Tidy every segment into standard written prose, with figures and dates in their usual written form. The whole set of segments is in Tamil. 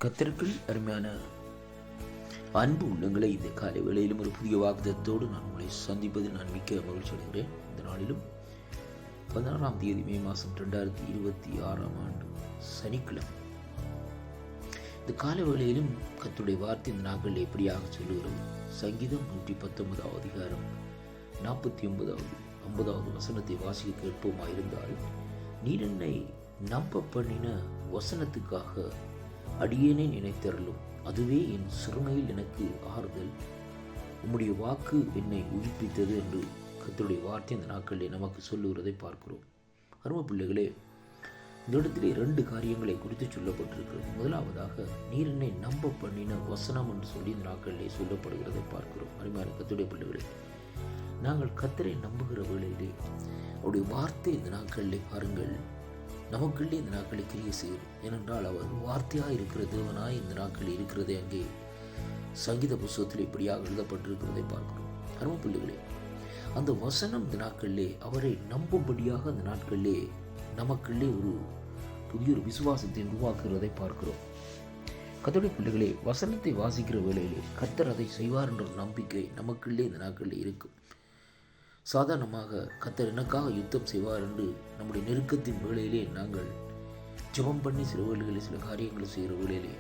கர்த்தருக்குள் அருமையான அன்பு உள்ளங்களை இந்த காலை வேளையிலும் ஒரு புதிய வாக்குத்தத்தோடு நான் உங்களை சந்திப்பதில் நான் மிக்க மகிழ்ச்சி அடைகிறேன். இந்த நாளிலும் 16ஆம் தேதி மே மாதம் 2026 சனிக்கிழமை இந்த கால வேளையிலும் கர்த்தருடைய வார்த்தை இந்த நாட்களில் எப்படியாக சொல்லுகிறது? சங்கீதம் 119 அதிகாரம் 49 வசனத்தை வாசிக்க கேட்போமாயிருந்தால், நீர் என்னை நம்ப பண்ணின வசனத்துக்காக அடியேனே நினைத்தருளும், அதுவே என் சிறுமையில் எனக்கு ஆறுதல், உம்முடைய வாக்கு என்னை உயிர்ப்பித்தது என்று கர்த்தருடைய வார்த்தை இந்த நாட்களிலே நமக்கு சொல்லுகிறதை பார்க்கிறோம். அருமை பிள்ளைகளே, இந்த இடத்திலே 2 காரியங்களை குறித்து சொல்லப்பட்டிருக்கிறது. முதலாவதாக, நீர் என்னை நம்ப பண்ணின வசனம் என்று சொல்லி இந்த நாட்களிலே சொல்லப்படுகிறதை பார்க்கிறோம். அருமையான கர்த்தருடைய பிள்ளைகளே, நாங்கள் கர்த்தரை நம்புகிற வேளையிலே அவருடைய வார்த்தை இந்த நாட்களிலே பாருங்கள், நமக்குள்ளே இந்த நாட்களை கிரியை செய்யும். ஏனென்றால் அவர் வார்த்தையாக இருக்கிற தேவனாய் இந்த நாட்களில் இருக்கிறதை அங்கே சங்கீத புஸ்தகத்தில் இப்படியாக எழுதப்பட்டிருக்கிறதை பார்க்கிறோம். அருமை பிள்ளைகளே, அந்த வசனம் இந்த நாட்களிலே அவரை நம்பும்படியாக அந்த நாட்களிலே நமக்குள்ளே ஒரு புதிய ஒரு விசுவாசத்தை உருவாக்குகிறதை பார்க்கிறோம். கர்த்தருடைய பிள்ளைகளே, வசனத்தை வாசிக்கிற வேளையிலே கர்த்தர் அதை செய்வார் என்ற நம்பிக்கை நமக்குள்ளே இந்த நாட்களில் இருக்கும். சாதாரணமாக கர்த்தர் எனக்காக யுத்தம் செய்வார் என்று நம்முடைய நெருக்கத்தின் வேளையிலே நாங்கள் ஜெபம் பண்ணி சில வேளைகளில் சில காரியங்களை செய்கிற வேளையிலே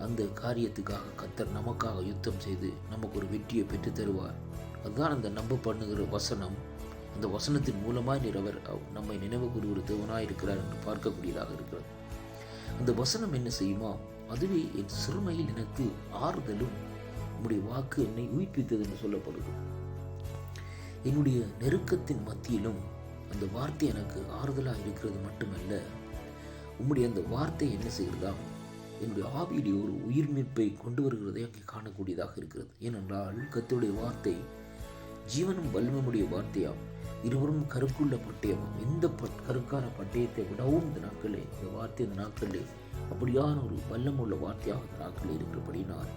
அந்த காரியத்துக்காக கர்த்தர் நமக்காக யுத்தம் செய்து நமக்கு ஒரு வெற்றியை பெற்று தருவார். அதுதான் அந்த நம்ப பண்ணுகிற வசனம். அந்த வசனத்தின் மூலமாய் அவர் நம்மை நினைவு கூறுகிற தேவனாய் இருக்கிறார் என்று பார்க்கக்கூடியதாக இருக்கிறது. அந்த வசனம் என்ன செய்யுமா? அதுவே என் சிறுமையில் எனக்கு ஆறுதலும், உம்முடைய வாக்கு என்னை உயிர்ப்பித்தது என்று சொல்லப்படுகிறது. என்னுடைய நெருக்கத்தின் மத்தியிலும் அந்த வார்த்தை எனக்கு ஆறுதலாக இருக்கிறது மட்டுமல்ல, உம்முடைய அந்த வார்த்தை என்ன செய்கிறதா? என்னுடைய ஆவியிலே ஒரு உயிர்மீட்பை கொண்டு வருகிறதை அங்கே காணக்கூடியதாக இருக்கிறது. ஏனென்றால் கர்த்தருடைய வார்த்தை ஜீவனும் வல்லமையுடைய வார்த்தையாம், இருவரும் கருக்குள்ள பட்டயமாம். எந்த கருக்கான பட்டயத்தை விடவும் இந்த நாட்களே இந்த வார்த்தை இந்த நாட்களிலே அப்படியான ஒரு வல்லமுள்ள வார்த்தையாக இந்த நாட்களில் இருக்கிறபடினால்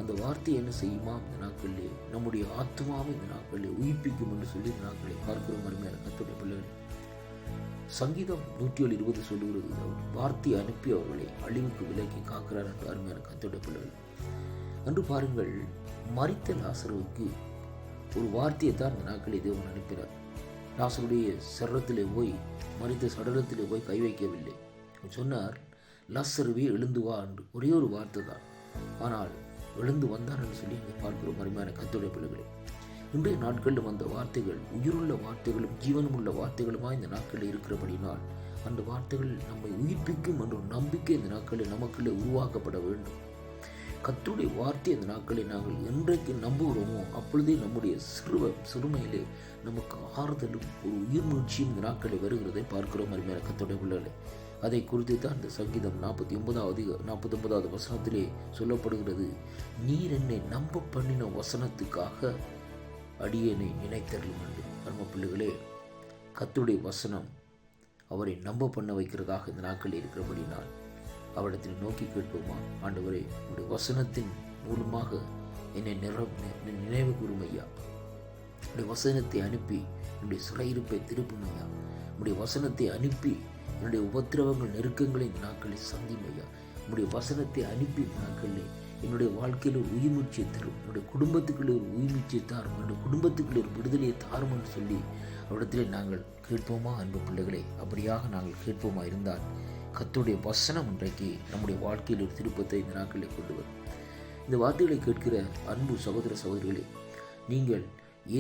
அந்த வார்த்தை என்ன செய்யுமா? இந்த நாட்களிலே நம்முடைய ஆத்மாவை இந்த நாட்களிலே உயிர்ப்பிக்கும் என்று சொல்லி இந்த நாட்களை பார்க்கிறோம். அருமையான கர்த்தருடைய பிள்ளைகள், சங்கீதம் 120 சொல்லுகிறது, வார்த்தை அனுப்பி அவர்களை அழிவுக்கு விலக்கி காக்கிறார் என்று. அருமையான கர்த்தருடைய பிள்ளைகள், அன்று பாருங்கள், மரித்த லாசருவுக்கு ஒரு வார்த்தையை தான் இந்த நாட்களை தேவன் அனுப்பினார். லாசருடைய சரீரத்திலே போய், மரித்த சடலத்திலே போய் கை வைக்கவில்லை. சொன்னார், லாசருவே எழுந்து வா என்று. ஒரே ஒரு வார்த்தை தான், ஆனால் எழுந்து வந்தார் என்று சொல்லி இங்கே பார்க்கிறோம். அருமையான கர்த்தருடைய பிள்ளைகளே, இன்றைய நாட்களில் வந்த வார்த்தைகள் உயிருள்ள வார்த்தைகளும் ஜீவனும் உள்ள வார்த்தைகளுமாய் இந்த நாட்களில் இருக்கிறபடினால் அந்த வார்த்தைகள் நம்மை உயிர்ப்பிக்கும் என்ற ஒரு நம்பிக்கை இந்த நாட்களில் நமக்குள்ளே உருவாக்கப்பட வேண்டும். கர்த்தருடைய வார்த்தை இந்த நாட்களை நாங்கள் என்றைக்கு நம்புகிறோமோ அப்பொழுதே நம்முடைய சிறுமையிலே நமக்கு ஆறுதலும் ஒரு உயிர் மூழ்ச்சியும் இந்த நாட்களை வருகிறதை பார்க்கிறோம். அருமையான கர்த்தருடைய பிள்ளைகளே, அதை குறித்து தான் இந்த சங்கீதம் 49 வசனத்திலே சொல்லப்படுகிறது, நீர் என்னை நம்ப பண்ணின வசனத்துக்காக அடியேனை நினைத்தருளும் என்று. அருமை பிள்ளைகளே, கர்த்தருடைய வசனம் அவரை நம்ப பண்ண வைக்கிறதாக இந்த நாட்களில் இருக்கிறபடினால் அவரிடத்தில் நோக்கி கேட்போமா? ஆண்டவரே, உடைய வசனத்தின் மூலமாக என்னை நினைவு கூறும் ஐயா. உடைய வசனத்தை அனுப்பி என்னுடைய சிறையிருப்பை திருப்பும் ஐயா. உடைய வசனத்தை அனுப்பி என்னுடைய உபத்திரவங்கள் நெருக்கங்களை இந்த நாட்களில் சந்தியும் ஐயா. உடைய வசனத்தை அனுப்பி இந்த நாட்களில் என்னுடைய வாழ்க்கையில் ஒரு உயிர்மூச்சியை தரும், என்னுடைய குடும்பத்துக்குள்ளே ஒரு உயிர்மூச்சியை தாரும், என்னுடைய குடும்பத்துக்குள்ளே ஒரு விடுதலையை தாரும் என்று சொல்லி அவரிடத்திலே நாங்கள் கேட்போமா? அன்பு பிள்ளைகளே, அப்படியாக நாங்கள் கேட்போமா இருந்தால் கர்த்தருடைய வசனம் இன்றைக்கு நம்முடைய வாழ்க்கையில் ஒரு திருப்பத்தை இந்த நாட்களில் கொண்டு வரும். இந்த வார்த்தைகளை கேட்கிற அன்பு சகோதர சகோதரிகளே, நீங்கள்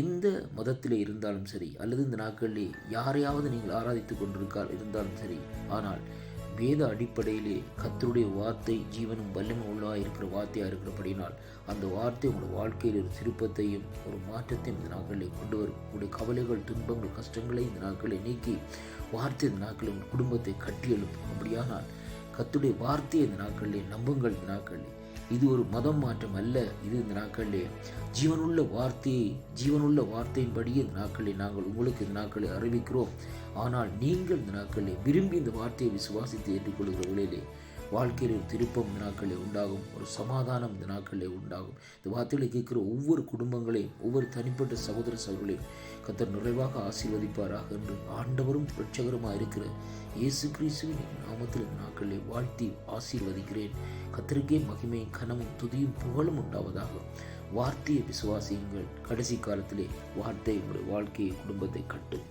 எந்த மதத்திலே இருந்தாலும் சரி, அல்லது இந்த நாட்களிலே யாரையாவது நீங்கள் ஆராதித்து இருந்தாலும் சரி, ஆனால் வேத அடிப்படையிலே கர்த்தருடைய வார்த்தை ஜீவனும் வல்லமும் உள்ளாக இருக்கிற வார்த்தையாக இருக்கிறபடினால் அந்த வார்த்தை உங்களுடைய வாழ்க்கையில் ஒரு திருப்பத்தையும் ஒரு மாற்றத்தையும் இந்த நாட்களிலே கொண்டு வரும். உங்களுடைய கவலைகள், துன்பங்கள், கஷ்டங்களை இந்த நாட்களை நீக்கி வார்த்தை இந்த நாட்களில் உங்கள் குடும்பத்தை கட்டி எழுப்பும். அப்படியானால் கர்த்தருடைய வார்த்தையை இந்த நாட்களிலே நம்புங்கள். இந்த நாட்களிலே இது ஒரு மதம் மாற்றம் அல்ல, இது இந்த நாட்களிலே ஜீவனுள்ள வார்த்தையின்படியே இந்த நாட்களில் நாங்கள் உங்களுக்கு இந்த நாட்களை அறிவிக்கிறோம். ஆனால் நீங்கள் இந்த நாட்களிலே விரும்பி இந்த வார்த்தையை விசுவாசித்து ஏற்றுக்கொள்கிற வேளையிலே வாழ்க்கையில் ஒரு திருப்பம் இந்த நாட்களில் உண்டாகும், ஒரு சமாதானம் இந்த நாட்களில் உண்டாகும். இந்த வார்த்தைகளை கேட்கிற ஒவ்வொரு குடும்பங்களையும், ஒவ்வொரு தனிப்பட்ட சகோதர சகோதரிகளையும் கர்த்தர் நிறைவாக ஆசீர்வதிப்பாராக என்று ஆண்டவரும் இரட்சகருமாக இருக்கிற இயேசு கிறிஸ்துவின் நாமத்தில் இந்த நாட்களை வாழ்த்தி ஆசீர்வதிக்கிறேன். கர்த்தருக்கே மகிமையும் கனமும் துதியும் புகழும் உண்டாவதாக. வார்த்தையை விசுவாசியுங்கள். கடைசி காலத்திலே வார்த்தை உங்களுடைய வாழ்க்கையை, குடும்பத்தை கட்டும்.